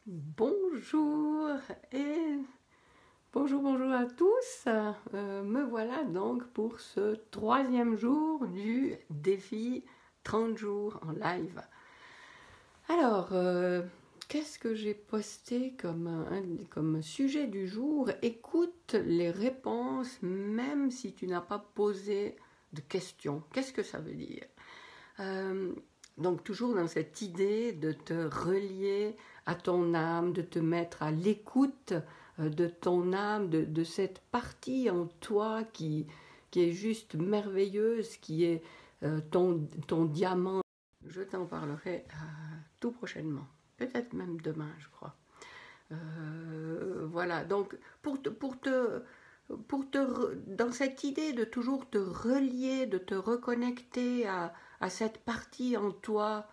Bonjour et bonjour à tous. Me voilà donc pour ce troisième jour du défi 30 jours en live. Alors, qu'est-ce que j'ai posté comme sujet du jour? Écoute les réponses même si tu n'as pas posé de questions. Qu'est-ce que ça veut dire? Donc toujours dans cette idée de te relier à ton âme, de te mettre à l'écoute de ton âme, de cette partie en toi qui est juste merveilleuse, qui est ton diamant. Je t'en parlerai tout prochainement, peut-être même demain, je crois. Voilà, donc dans cette idée de toujours te relier, de te reconnecter à cette partie en toi,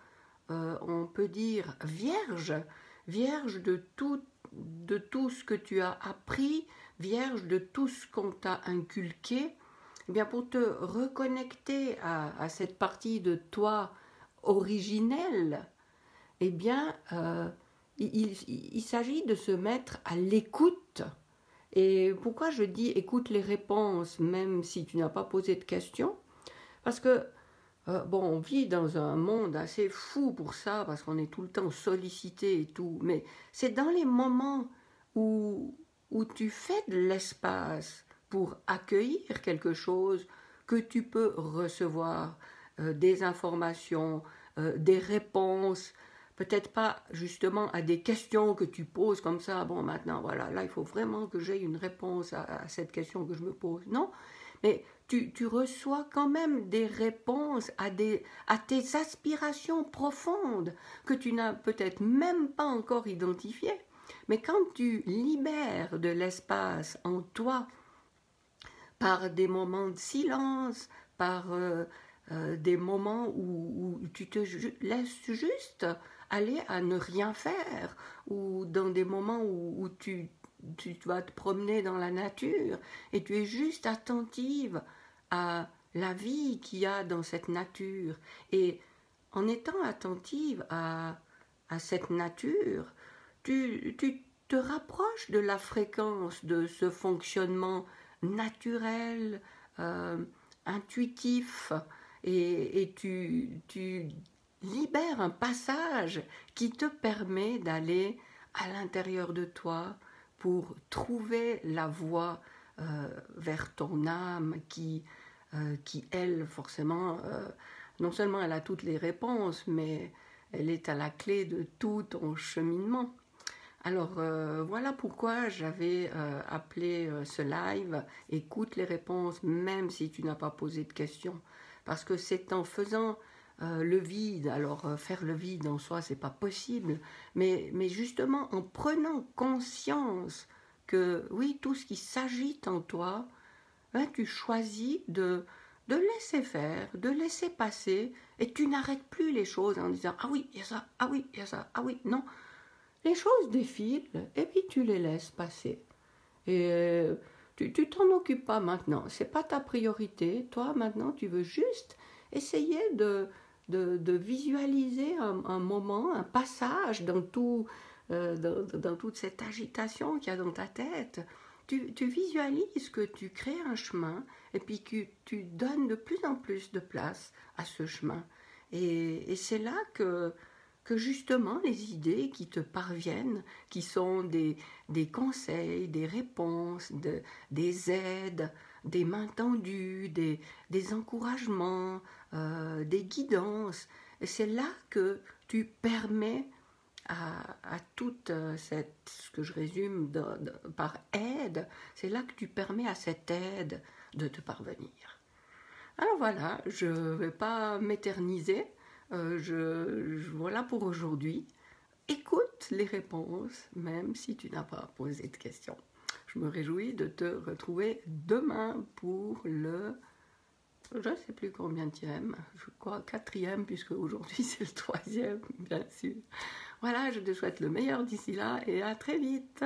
on peut dire vierge de tout ce que tu as appris, vierge de tout ce qu'on t'a inculqué, eh bien pour te reconnecter à cette partie de toi originelle, eh bien, il s'agit de se mettre à l'écoute. Et pourquoi je dis écoute les réponses, même si tu n'as pas posé de questions? Parce que, bon, on vit dans un monde assez fou pour ça, parce qu'on est tout le temps sollicité et tout, mais c'est dans les moments où tu fais de l'espace pour accueillir quelque chose que tu peux recevoir des informations, des réponses, peut-être pas justement à des questions que tu poses comme ça, bon maintenant voilà, là il faut vraiment que j'aie une réponse à cette question que je me pose. Non, mais tu reçois quand même des réponses à tes aspirations profondes que tu n'as peut-être même pas encore identifiées. Mais quand tu libères de l'espace en toi par des moments de silence, par des moments où tu te laisses juste aller à ne rien faire, ou dans des moments où tu vas te promener dans la nature et tu es juste attentive à la vie qu'il y a dans cette nature. Et en étant attentive à cette nature, tu te rapproches de la fréquence de ce fonctionnement naturel, intuitif, et tu libères un passage qui te permet d'aller à l'intérieur de toi pour trouver la voie vers ton âme qui elle, forcément, non seulement elle a toutes les réponses, mais elle est à la clé de tout ton cheminement. Alors voilà pourquoi j'avais appelé ce live « Écoute les réponses même si tu n'as pas posé de questions ». Parce que c'est en faisant le vide, alors faire le vide en soi c'est pas possible, mais justement en prenant conscience que oui, tout ce qui s'agite en toi, hein, tu choisis de laisser faire, de laisser passer, et tu n'arrêtes plus les choses en disant « Ah oui, il y a ça, ah oui, il y a ça, ah oui, non ». Les choses défilent et puis tu les laisses passer. Et tu t'en occupes pas maintenant. C'est pas ta priorité. Toi, maintenant, tu veux juste essayer de visualiser un moment, un passage dans toute cette agitation qu'il y a dans ta tête. Tu visualises que tu crées un chemin et puis que tu donnes de plus en plus de place à ce chemin. Et c'est là que justement les idées qui te parviennent, qui sont des conseils, des réponses, des aides, des mains tendues, des encouragements, des guidances, et c'est là que tu permets à toute ce que je résume par aide, c'est là que tu permets à cette aide de te parvenir. Alors voilà, je ne vais pas m'éterniser, voilà pour aujourd'hui. Écoute les réponses, même si tu n'as pas posé de questions. Je me réjouis de te retrouver demain pour le, je ne sais plus combienième, je crois 4e, puisque aujourd'hui c'est le 3e, bien sûr. Voilà, je te souhaite le meilleur d'ici là et à très vite.